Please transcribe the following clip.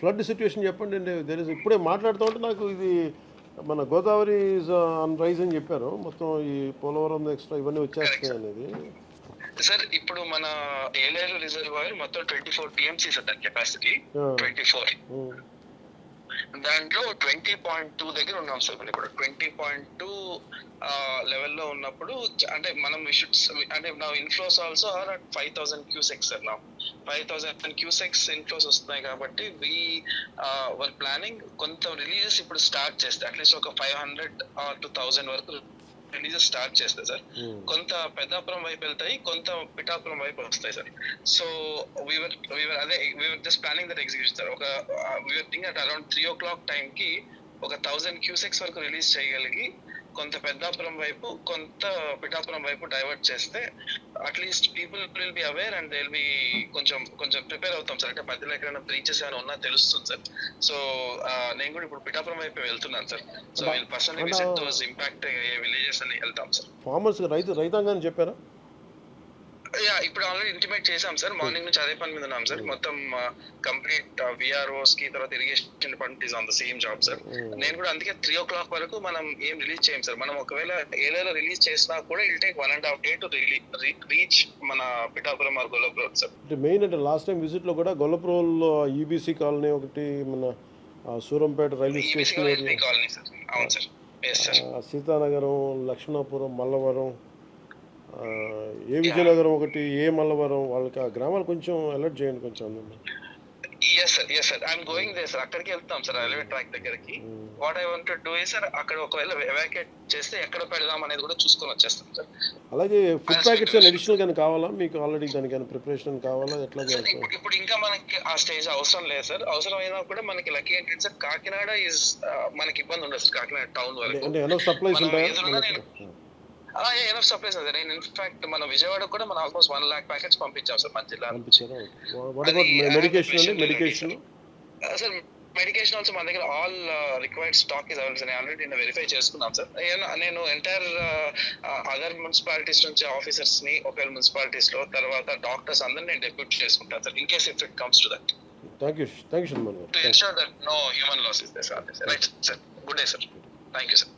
Flood situation చెప్పండి అండి. ఇప్పుడే మాట్లాడుతూ ఉంటే నాకు ఇది మన గోదావరి ఈజ్ ఆన్ రైజ్ అని చెప్పారు. మొత్తం ఈ పోలవరం ఎక్స్ట్రా ఇవన్నీ వచ్చేస్తాయి అనేది. సార్ ఇప్పుడు మన ఏలేరు రిజర్వాయర్ మొత్తం 24 టీఎంసీ సార్ దాని కెపాసిటీ 24. దాంట్లో 20.2 దగ్గర ఉన్నాం సార్. ఇప్పుడు 20.2 లెవెల్లో ఉన్నప్పుడు అంటే మనం అంటే నా inflows also are at 5,000 cusecs sir. నా 5,000 క్యూసెక్స్ ఇన్ఫ్లోస్ వస్తున్నాయి కాబట్టి వర్ ప్లానింగ్ కొంత రిలీజెస్ ఇప్పుడు స్టార్ట్ చేస్తే అట్లీస్ట్ ఒక 500 to 1,000 వరకు రిలీజెస్ స్టార్ట్ చేస్తే సార్ కొంత పెద్దాపురం వైపు వెళ్తాయి, కొంత పిఠాపురం వైపు వస్తాయి sir. So we were just planning that execution sir. We were think at around 3 o'clock time కి ఒక 1,000 క్యూసెక్స్ వరకు రిలీజ్ చేయగలిగి కొంత పెద్దాపురం వైపు కొంత పిఠాపురం వైపు డైవర్ట్ చేస్తే at least people will be aware and they will be కొంచెం ప్రిపేర్ అవుతాం సార్. అంటే మధ్యలో ఎక్కడైనా బ్రీచెస్ ఏమైనా ఉన్నా తెలుస్తుంది సార్. సో నేను కూడా ఇప్పుడు పిఠాపురం వైపు వెళ్తున్నాను సార్. సో వీళ్ళు పర్సనలీ విజిట్ దోస్ ఇంపాక్ట్ అయ్యే విలేజెస్ అని వెళ్తాం సార్. ఫార్మర్స్ రైతాంగాన్ని చెప్పారా? ఇప్పుడు ఆల్రెడీ ఇంటిమేట్ చేసాం సార్. మార్నింగ్ నుంచి అదే పని మీద ఉన్నాం సార్. మొత్తం కంప్లీట్ విఆర్ఓస్ కి తర్వాత irrigation department is on the same job sir. నేను కూడా అందుకే 3 o'clock వరకు మనం ఏం రిలీజ్ చేయం సార్. మనం ఒకవేళ ఏరియాలో రిలీజ్ చేసినా కూడా it'll take 1.5 days to reach మన Pithapuram or Gollapuram sir. Main అంటే లాస్ట్ టైం విజిట్ లో కూడా గొల్లపురంలో ఈబీసీ కాలనీ ఒకటి, మన Surampeta railway station colony sir. అవును సార్. సీతానగరం, లక్ష్మణాపురం, మల్లవరం, ఏ విజయనగరం ఒకటి, ఏ మల్లవరం, వాళ్ళకి ఆ గ్రామాలు కొంచెం అలర్ట్ చేయండి కొంచెం. yes sir I'm going there sir. అక్కడికి వెళ్తాం సార్ రైల్వే ట్రాక్ దగ్గరికి. What I want to do is sir అక్కడ ఒకవేళ ఎవాక్యుయేట్ చేస్తే ఎక్కడ పెడదాం అనేది కూడా చూసుకొని వచ్చేస్తాం సార్. అలాగే ఫుడ్ ప్యాకెట్స్ అడిషనల్ గాని కావాలా మీకు? ఆల్రెడీ దానికైనా ప్రిపరేషన్ కావాలా? ఎట్లా చేస్తారు? ఇప్పుడు ఇంకా మనకి ఆ స్టేజ్ అవసరం లేదు సార్. అవసరం అయినా కూడా మనకి లక్కీ ఏంటంటే సార్ కాకినాడ ఇస్ మనకి ఇబ్బంది ఉండదు సార్. కాకినాడ టౌన్ వరకు అంటే ఎనఫ్ సప్లైస్ ఉంటాయా? Enough supplies sir. నేను ఇన్ఫాక్ట్ మన విజయవాడ కూడా మనం ఆల్మోస్ట్ 1 lakh ప్యాకెట్స్ పంపించాం సార్ మన జిల్లా నుంచి. మెడికేషన్ సార్ మెడికేషన్ ఆల్సో మన దగ్గర all required stock is available sir. నేను ఆల్రెడీ వెరిఫై చేసుకున్నాం సార్. నేను ఎంటైర్ అదర్ మున్సిపాలిటీస్ నుంచి ఆఫీసర్స్ ని ఒకవేళ మున్సిపాలిటీస్ లో తర్వాత డాక్టర్స్ అందరిని నేను డెప్యూట్ చేసుకుంటాను sir in case if it comes to that. Thank you Shriman. To ensure that no human loss is there sir. Right sir. Good day sir. Thank you sir.